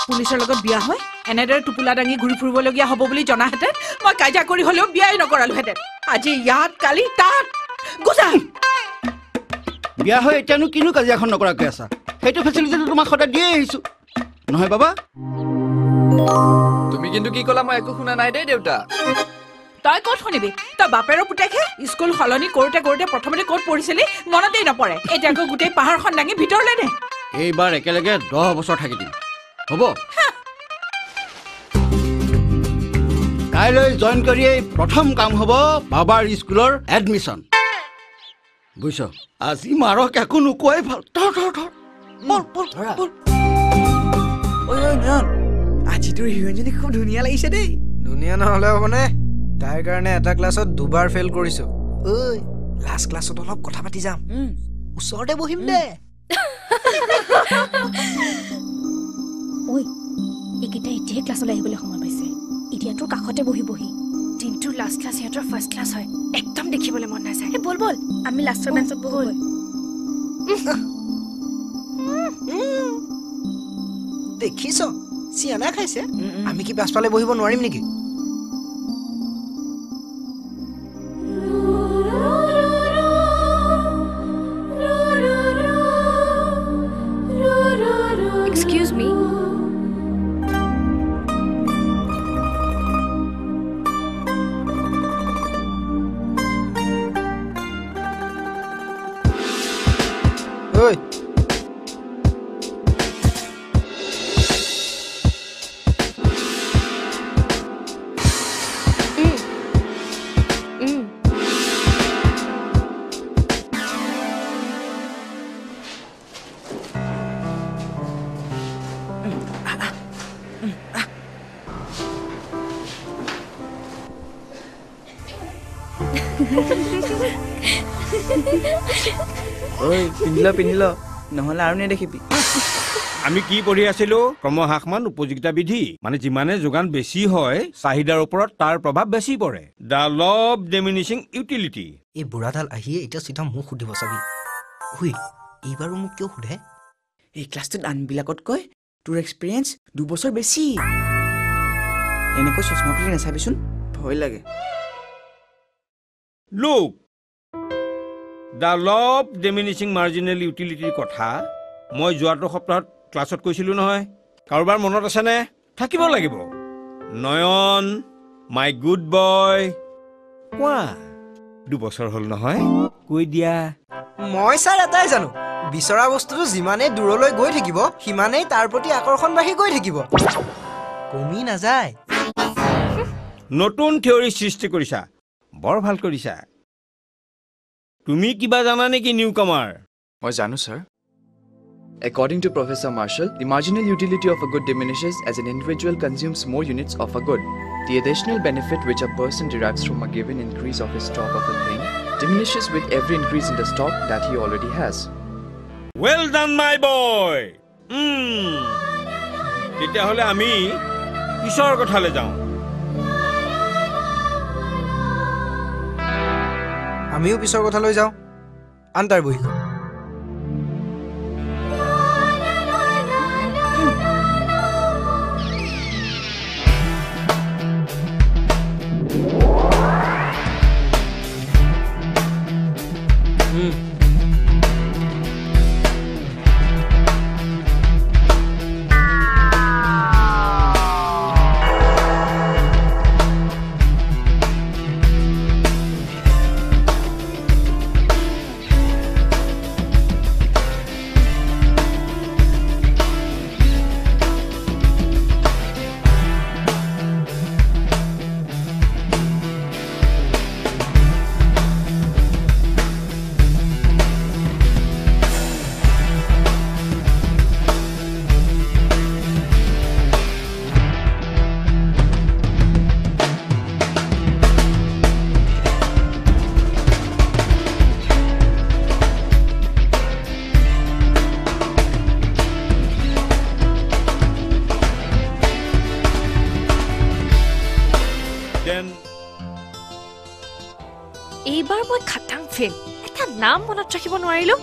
পুলিচৰ লগত বিয়া হয় এনেদৰে টুপুলা দাঙি ঘূৰি ফুৰিবলগীয়া হ'ব বুলি জনাহেঁতেন মই কাজিয়া কৰি হ'লেও বিয়াই নকৰালোহেঁতেন আজি ইয়াত কালি তাত গুজা বিয়া হৈ এতিয়ানো কিনো কাজিয়াখন নকৰাকৈ আছা সেইটো ফেচিলিটিটো তোমাক সদায় দিয়ে আহিছো নহয় বাবা তুমি কিন্তু কি ক'লা মই একো শুনা নাই দেই দেউতা তই ক'ত শুনিবি তই বাপেৰৰ পুতেকহে স্কুল সলনি কৰোঁতে কৰোঁতে প্ৰথমতে ক'ত পঢ়িছিলি মনতেই নপৰে এতিয়া আকৌ গোটেই পাহাৰখন দাঙি ভিতৰলৈ নে এইবাৰ একেলগে 10 বছৰ থাকি দিম হ'ব কাইলৈ জইন কৰিয়েই প্ৰথম কাম হ'ব বাবাৰ স্কুলৰ এডমিশ্যন বুজিছ আজি মাৰক একো নোকোৱাই ভাল আজি তোৰ হিৰোইনজনী খুব ধুনীয়া লাগিছে দেই ধুনীয়া নহ'লে হ'বনে তাইৰ কাৰণে এটা ক্লাছত দুবাৰ ফেইল কৰিছো ঐ লাষ্ট ক্লাছত অলপ কথা পাতি যাম ওচৰতে বহিম দে ঐ এইকেইটা এতিয়াই ক্লাছলৈ আহিবলৈ সময় পাইছে এতিয়াতো কাষতে বহি দিনটোৰ লাষ্ট ক্লাছ সিহঁতৰ ফাৰ্ষ্ট ক্লাছ হয় একদম দেখিবলৈ মন নাযায় বল আমি লাষ্টৰ বেঞ্চত বহো দেখিছ চিয়ানা খাইছে আমি কি পাছফালে বহিব নোৱাৰিম নেকি এক্সকিউজ মি ঐ পিন্ধিল নহ'লে আৰু নেদেখিবি আমি কি পঢ়ি আছিলো ক্ৰমহ্ৰাসমান উপযোগিতা বিধি মানে যিমানে যোগান বেছি হয় চাহিদাৰ ওপৰত তাৰ প্ৰভাৱ বেছি পৰে দ্য ল অফ ডিমিনিশ্বিং ইউটিলিটি এই বুঢ়াডাল আহিয়ে এতিয়া চিধা মোক সুধিব চাবি ঐ এইবাৰো মোক কিয় সোধে এই ক্লাছটোত আনবিলাকতকৈ তোৰ এক্সপিৰিয়েঞ্চ 2 বছৰ বেছি এনেকৈ চশমা খুলি নাচাবিচোন ভয় লাগে look the law of diminishing marginal ইউটিলিটিৰ কথা মই যোৱাটো সপ্তাহত ক্লাছত কৈছিলো নহয় কাৰোবাৰ মনত আছেনে থাকিব লাগিব নয়ন মাই গুড বয় কোৱা 2 বছৰ হ'ল নহয় কৈ দিয়া মই ছাৰ এটাই জানো বিচৰা বস্তুটো যিমানেই দূৰলৈ গৈ থাকিব সিমানেই তাৰ প্ৰতি আকৰ্ষণ বাঢ়ি গৈ থাকিব কমি নাযায় নতুন থিয়ৰী সৃষ্টি কৰিছা বৰ ভাল কৰিছা তুমি কিবা জানা নেকি নিউকামাৰ মই জানো sir According to Professor Marshall, the marginal utility of a good diminishes as an individual consumes more units of a good. The additional benefit which a person derives from a given increase of his stock of a thing diminishes with every increase in the stock that he already has. Well done, my boy! তেতিয়াহ'লে আমি পিছৰ কথালৈ যাওঁ আমিও পিছৰ কথালৈ যাওঁ আন্তাৰ বহিখন এইবাৰ মই খাটাং ফেল এটা নাম মনত ৰাখিব নোৱাৰিলো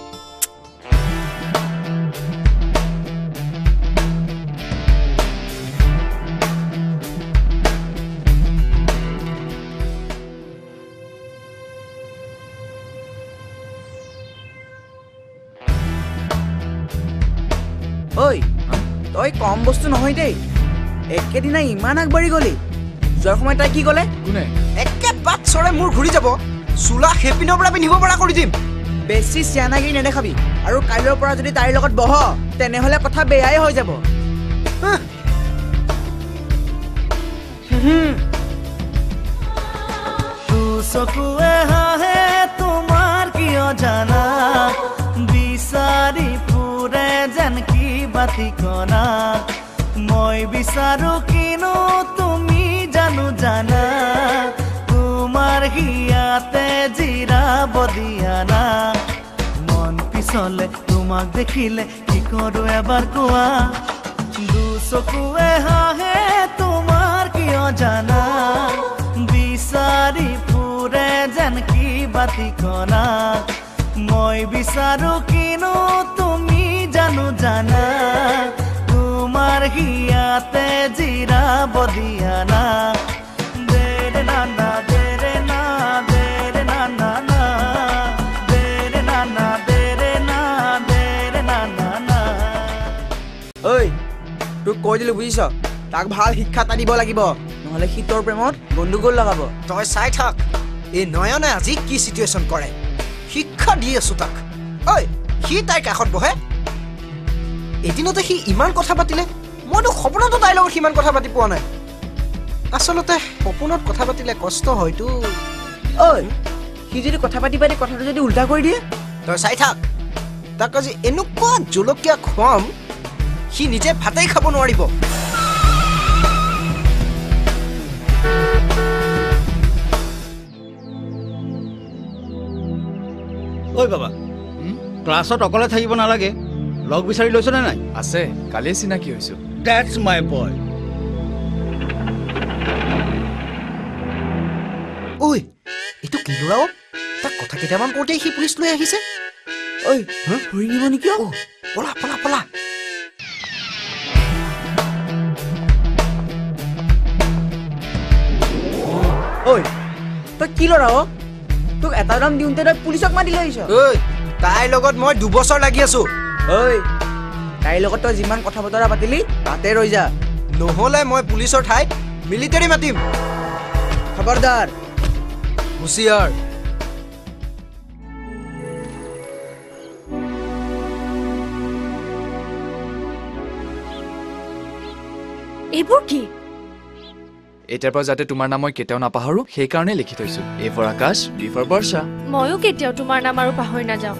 তই কম বস্তু নহয় দেই একেদিনা ইমান আগবাঢ়ি গলি যোৱাৰ সময়ত তাই কি ক'লে কোনে একে বাট চৰে মোৰ ঘূৰি যাব চোলা হেপিনৰ পৰা পিন্ধিব পৰা কৰি দিম বেছি চিয়ানাগিৰি নেদেখাবি আৰু কাইলৈৰ পৰা যদি তাইৰ লগত বহ তেনেহ'লে কথা বেয়াই হৈ যাব চকুৱে হাহে তোমাৰ কিয় জানা বিচাৰি ফুৰে যেন কি বাতিকনা মই বিচাৰো কিনো তুমি জানো জানা তোমাৰ হিয়াতে জিৰাব দিয়া না মন পিছলে তোমাক দেখিলে কি কৰো এবাৰ কোৱা চকুৱে হাহে তোমাৰ কিয় জানা বিচাৰি ফুৰে যেন কি বাতিকনা মই বিচাৰো কিনো তুমি জানো জানা তোমাৰ হিয়াতে জিৰাব দিয়া না দেৰে নানা দেৰে না দেৰে নানা না দেৰে নানা দেৰে না দেৰে নানা না ঐ তোক কৈ দিলো বুজিছ তাক ভাল শিক্ষা এটা দিব লাগিব নহ'লে সি তোৰ প্ৰেমত গণ্ডগোল লগাব তই চাই থাক এই নয়নে আজি কি চিটুৱেশ্যন কৰে শিক্ষা দি আছো তাক ঐ সি তাইৰ কাষত বহে এদিনতে সি ইমান কথা পাতিলে মইতো সপোনতো তাইৰ লগত সিমান কথা পাতি পোৱা নাই আচলতে সপোনত কথা পাতিলে কষ্ট হয়তো ঐ সি যদি কথা পাতি পাতি কথাটো যদি উল্টা কৰি দিয়ে তই চাই থাক তাক আজি এনেকুৱা জলকীয়া খুৱাম সি নিজে ভাতেই খাব নোৱাৰিব ঐ বাবা ক্লাছত অকলে থাকিব নালাগে লগ বিচাৰি লৈছনে নাই আছে কালিয়ে চিনাকি হৈছো ডেটছ মাই বয় ঐ এইটো কি ল'ৰাও তাক কথা কেইটামান কওঁতেই সি পুলিচ লৈ আহিছে ঐ ধৰি নিব নেকি পলা পলা পলা ঐ তই কি ল'ৰা তোক এটা দাম দিওঁতে তই পুলিচক মাতি লৈ আহিছ ঐ তাইৰ লগত মই 2 বছৰ লাগি আছো ঐ তাইৰ লগত তই যিমান কথা বতৰা পাতিলি তাতে ৰৈ যা নহ'লে মই পুলিচৰ ঠাইত মিলিটাৰী মাতিম খবৰদাৰ হুচিয়াৰ এইবোৰ কি এতিয়াৰ পৰা যাতে তোমাৰ নাম মই কেতিয়াও নাপাহৰো সেইকাৰণে লিখি থৈছো এ ফৰ আকাশ বি ফৰ বৰ্ষা ময়ো কেতিয়াও তোমাৰ নাম আৰু পাহৰি নাযাওঁ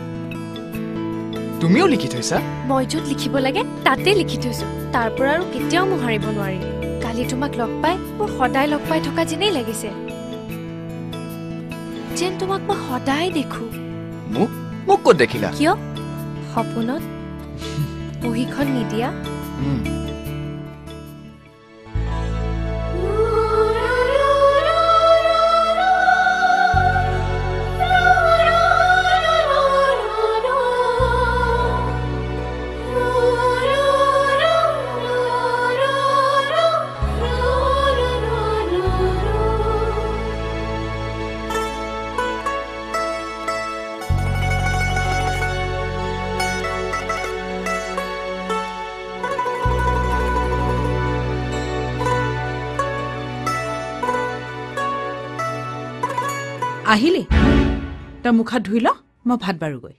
তুমিও লিখি থৈছা মই য'ত লিখিব লাগে তাতে লিখি থৈছো তাৰ পৰা আৰু কেতিয়াও মোহাৰিব নোৱাৰি কালি তোমাক লগ পাই মোৰ সদায় লগ পাই থকা যেনেই লাগিছে যেন তোমাক মই সদায় দেখো মোক মোক ক'ত দেখিলা কিয় সপোনত বহীখন নিদিয়া আহিলি তই মুখ হাত ধুই ল মই ভাত বাৰুগৈ